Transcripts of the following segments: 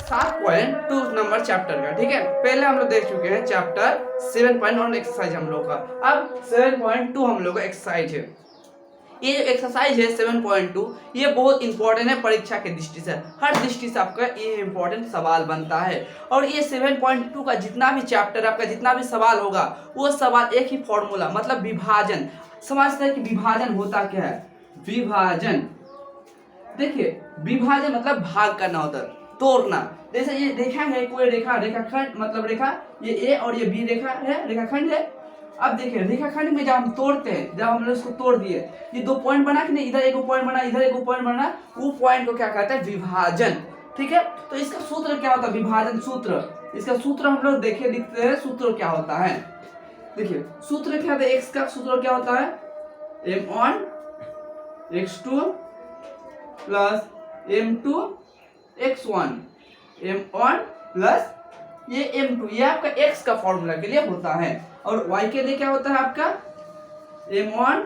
7.2 number chapter का। ठीक है, पहले हम लोग देख चुके हैं चैप्टर 7.1 एक्सरसाइज हम लोग का। अब 7.2 हम लोग का एक्सरसाइज है। ये जो एक्सरसाइज है 7.2 ये बहुत इंपॉर्टेंट है परीक्षा के दृष्टि से। हर दृष्टि से आपका ये इंपॉर्टेंट सवाल बनता है। और ये 7.2 का जितना भी चैप्टर आपका जितना भी सवाल होगा वो सवाल एक ही फॉर्मूला मतलब विभाजन। समझते हैं कि विभाजन होता क्या है। विभाजन, देखिए विभाजन मतलब भाग करना होता है, तोड़ना। जैसे ये रेखा है, कोई रेखा रेखाखंड मतलब रेखा, ये ए और ये बी रेखा है, रेखाखंड है। अब देखिए रेखाखंड में जब हम तोड़ते हैं, जब हमने उसको तोड़ दिए, ये दो पॉइंट बना कि नहीं, इधर एक पॉइंट बना इधर एक पॉइंट बना, वो पॉइंट को क्या कहते हैं, विभाजन। ठीक है, तो इसका सूत्र क्या होता है, विभाजन सूत्र। इसका सूत्र हम लोग देखिए लिखते हैं, सूत्र क्या होता है। देखिए सूत्र क्या होता है, एक्स का सूत्र क्या होता है, m1 x2 plus m2 x1, m1 plus ये m2, ये आपका x का फॉर्मूला के लिए होता है। और y के लिए क्या होता है आपका m1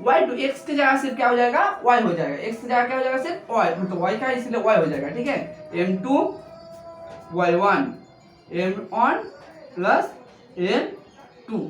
y2, x के जगह सिर्फ क्या हो जाएगा, y हो जाएगा, x की जगह क्या हो जाएगा सिर्फ y, मतलब y का इसलिए y हो जाएगा। ठीक है, m2 y1 m1 plus m2,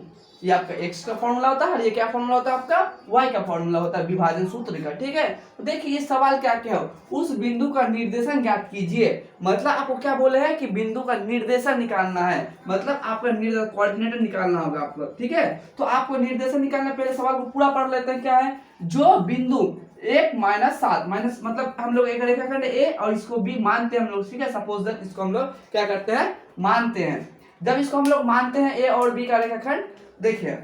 ये आपका x का फॉर्मूला होता है और ये क्या फॉर्मूला होता है आपका y का फॉर्मूला होता है विभाजन सूत्र का। ठीक है, तो देखिए ये सवाल क्या क्या हो, उस बिंदु का निर्देशन ज्ञात कीजिए। मतलब आपको क्या बोले हैं कि बिंदु का निर्देशन निकालना है, मतलब आपका निर्देशन कोऑर्डिनेटर निकालना होगा आपको। ठीक है, तो आपको निर्देशन निकालना, पहले सवाल को पूरा पढ़ लेते हैं। क्या है, जो बिंदु 1 - 7 माइनस, मतलब हम लोग एक रेखाखंड ए और इसको बी मानते हैं हम लोग। ठीक है, सपोज दैट इसको हम लोग क्या करते हैं, मानते हैं। जब इसको हम लोग मानते हैं ए और बी का रेखाखंड, देखिए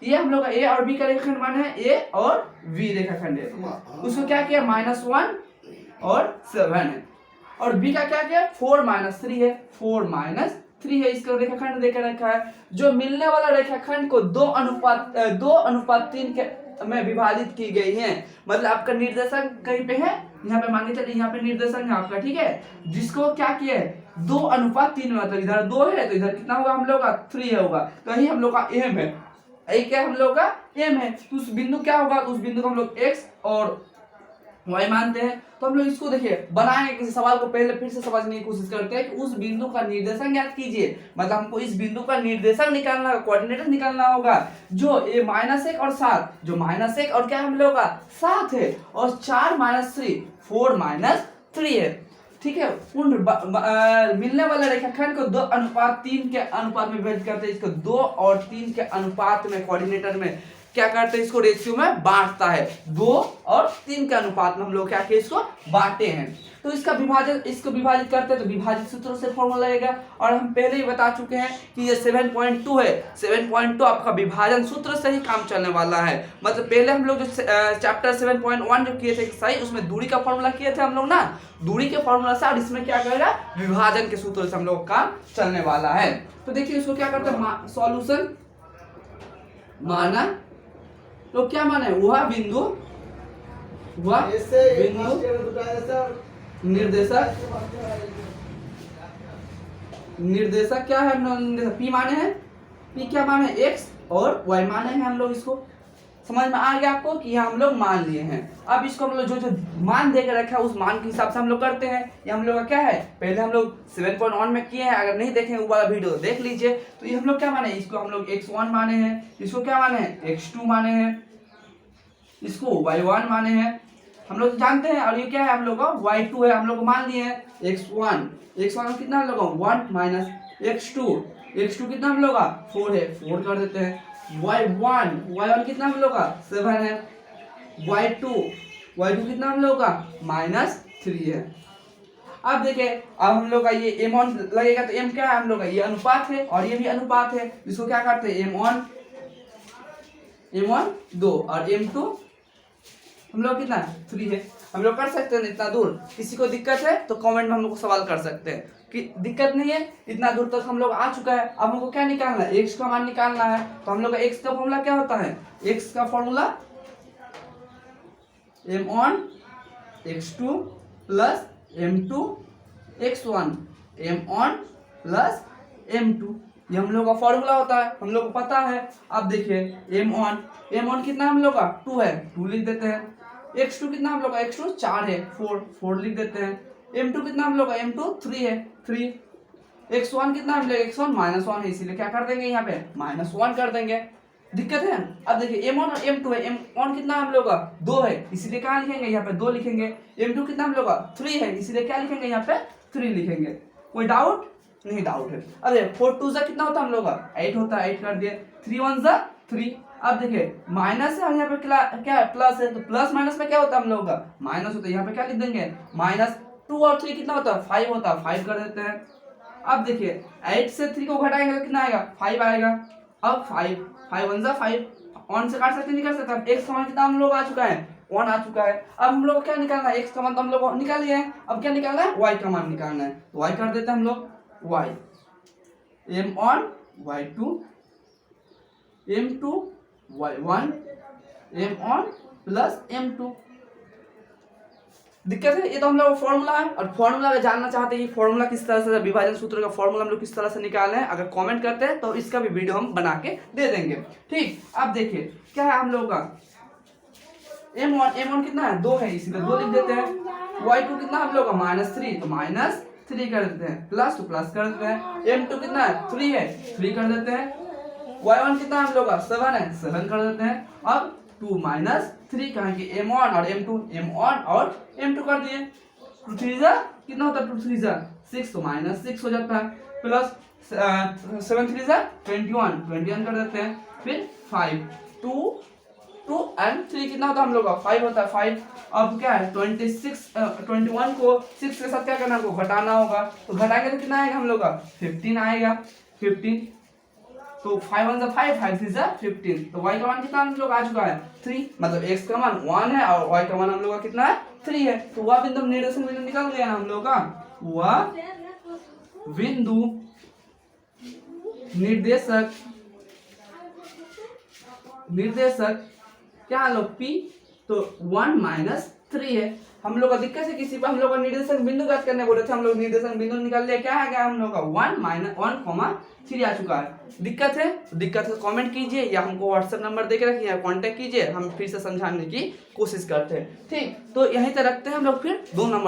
ये हम लोग का ए और बी का रेखाखंड माने है, ए और बी रेखाखंड है, उसको क्या किया -1 और 7 है। और बी का क्या किया 4 - 3 है, 4 - 3 है, इसका रेखाखंड देकर रखा है। जो मिलने वाला रेखाखंड को 2:3 के में विभाजित की गई है, मतलब आपका निर्देशन कहीं पे है, यहाँ पे मान के चलिए यहाँ पे निर्देशन है आपका। ठीक है, जिसको क्या किया है 2:3 में, मतलब इधर 2 है तो इधर कितना होगा हम लोग का 3 होगा, तो यही हम लोग का एम है, यही क्या हम लोग का एम है। तो उस बिंदु क्या होगा, उस बिंदु को हम लोग एक्स और वाई मानते हैं। तो हम लोग इसको देखिए बनाएंगे, किसी सवाल को पहले फिर से समझने की कोशिश करते हैं कि उस बिंदु का निर्देशन ज्ञात कीजिए। मतलब हमको इस बिंदु का निर्देशन निकालना होगा, कोऑर्डिनेटर निकालना होगा। जो ए -1 और 7, जो -1 और क्या हम लोग का 7 है, और 4 - 3 4 - 3 है। ठीक है, उन मिलने वाले रेखाखंड को 2:3 के अनुपात में विभाजित करते हैं। इसको 2 और 3 के अनुपात में कोऑर्डिनेटर में क्या करते हैं, इसको रेशियो में बांटता है। 2 और 3 के अनुपात में हम लोग क्या किए, इसको बांटे हैं। तो इसका विभाजन, इसको विभाजित करते हैं तो विभाजित सूत्र से फॉर्मूला लगेगा। और हम पहले ही बता चुके हैं कि ये 7.2 है, 7.2 आपका विभाजन सूत्र से ही काम चलने वाला है। मतलब पहले हम लोग जो चैप्टर 7.1 जो किए थे एक्सरसाइज, उसमें दूरी का फॉर्मूला किए थे हम लोग ना, दूरी के फॉर्मूला से, और इसमें क्या करेगा विभाजन के सूत्र से हम लोग काम चलने वाला है। तो देखिए इसको क्या करते हैं, सॉल्यूशन माना, तो क्या माने वह बिंदु निर्देशक क्या है, निर्देशक पी माने हैं, पी क्या माने एक्स और वाई माने हैं हम लोग। इसको समझ में आ गया आपको कि यहाँ हम लोग मान लिए हैं। अब इसको हम लोग जो जो मान देकर रखा है उस मान के हिसाब से हम लोग करते हैं। ये हम लोग का क्या है, पहले हम लोग 7.1 में किए हैं, अगर नहीं देखें वो वाला वीडियो देख लीजिए। तो ये हम लोग क्या माने, इसको हम लोग x1 माने हैं, इसको क्या माने हैं x2 माने हैं, इसको y1 माने हैं, हम लोग जानते हैं। और ये क्या है हम लोग का y2 है, हम लोग मान लिए हैं x1 कितना हम लोग 1 - x2 कितना हम लोग का 4 है, 4 कर देते हैं। y1 कितना हम लोग का 7 है, y2 कितना हम लोग का -3 है। अब देखिए अब हम लोग का ये m1 लगेगा, तो m क्या है हम लोग का, ये अनुपात है और ये भी अनुपात है। इसको क्या करते हैं m1 2 और m2 हम लोग कितना 3 है। हम लोग कर सकते हैं इतना दूर, किसी को दिक्कत है तो कमेंट में हम लोग को सवाल कर सकते हैं कि दिक्कत नहीं है, इतना दूर तक हम लोग आ चुका है। अब हमको क्या निकालना है, x का मान निकालना है। तो हम लोग का x का फॉर्मूला क्या होता है, x का formula m1 x2 plus m2 x1, m1 plus m2, ये हम लोग का फॉर्मूला होता है, हम लोग को पता है। अब देखिए m1 कितना हम लोग का 2 है, 2 लिख देते हैं। x2 कितना हम लोग का x2 4 है, 4 लिख देते हैं। m2 कितना हम लोग का m2 3 है 3, x1 कितना मिलेगा x1 -1 है, इसीलिए क्या कर देंगे यहाँ पे -1 कर देंगे। दिक्कत है। अब देखिए m1 और m2 है, m1 कितना हम लोग का 2 है, इसीलिए क्या लिखेंगे यहाँ पे 2 लिखेंगे। m2 कितना हम लोग का 3 है, इसीलिए क्या लिखेंगे यहाँ पे 3 लिखेंगे। कोई डाउट नहीं? डाउट है। अरे 4 2 कितना होता है हम लोग का 8 होता है, 8 कर दिए। 3 1 3। अब देखिए माइनस है और यहाँ पे क्या है प्लस है, तो प्लस माइनस में क्या होता है हम लोग का माइनस होता है, यहाँ पे क्या लिख देंगे -2 और 3 कितना होता है 5 होता है, 5 कर देते हैं। अब देखिए 8 से 3 को घटाएंगे तो कितना आएगा 5 आएगा। अब 5 5 1 5 1 से काट सकते नहीं कर सकते। x का मान कितना हम लोग आ चुका है 1 आ चुका है। अब हम लोग को क्या निकालना है, x का मान तो हम लोग को निकाल लिए हैं, अब क्या निकालना है y का मान निकालना है। तो y कर देते हैं हम लोग y m1 y2 m2 y1 m1 plus m2। दिक्कत है, ये तो हम लोग फॉर्मूला है, और फॉर्मूला अगर जानना चाहते हैं फॉर्मूला किस तरह से, विभाजन सूत्र का फॉर्मूला हम लोग किस तरह से निकाले हैं, अगर कमेंट करते हैं तो इसका भी वीडियो हम बना के दे देंगे। ठीक, अब देखिए क्या है हम लोग का m1 कितना है 2 है, इसीलिए 2 लिख देते हैं। y2 कितना हम लोग का -3, तो -3 कर देते हैं, प्लस तो प्लस कर देते हैं। m2 कितना है 3 है, 3 कर देते हैं। y1 कितना हम लोग का 7 है, 7 कर देते हैं। अब 2 -3 कहाँ की m1 और m1 और m2 कर दिए। 2 3 कितना होता है 2 3 6, तो -6 हो जाता है, प्लस 7 3 21 कर देते हैं। फिर 5 2 एंड 3 कितना होता है हम लोग का 5 होता है 5। अब क्या है 21 को 6 के साथ क्या करना है, घटाना होगा, तो घटाएंगे तो कितना आएगा हम लोग का 15 आएगा 15। तो 5 1 5 5 3 15, तो y का मान कितना हम लोग आ चुका है 3, मतलब x का मान 1 है और y का मान हम लोग का कितना है 3 है। तो वह बिंदु निर्देशन बिंदु निकल गया ना हम लोग का, वह बिंदु निर्देशक क्या लोग p, तो 1 -3 है। हम लोग का दिक्कत है किसी पर हम लोग का निर्देशक बिंदु ज्ञात करने बोले थे, हम लोग निर्देशक बिंदु निकाल लिया, क्या आ गया हम लोग का 1 3 आ चुका है। दिक्कत है कमेंट कीजिए या हमको व्हाट्सएप नंबर दे के रखिए या कांटेक्ट कीजिए, हम फिर से समझाने की कोशिश करते हैं। ठीक, तो यहीं तक रखते हैं हम लोग, फिर 2 नंबर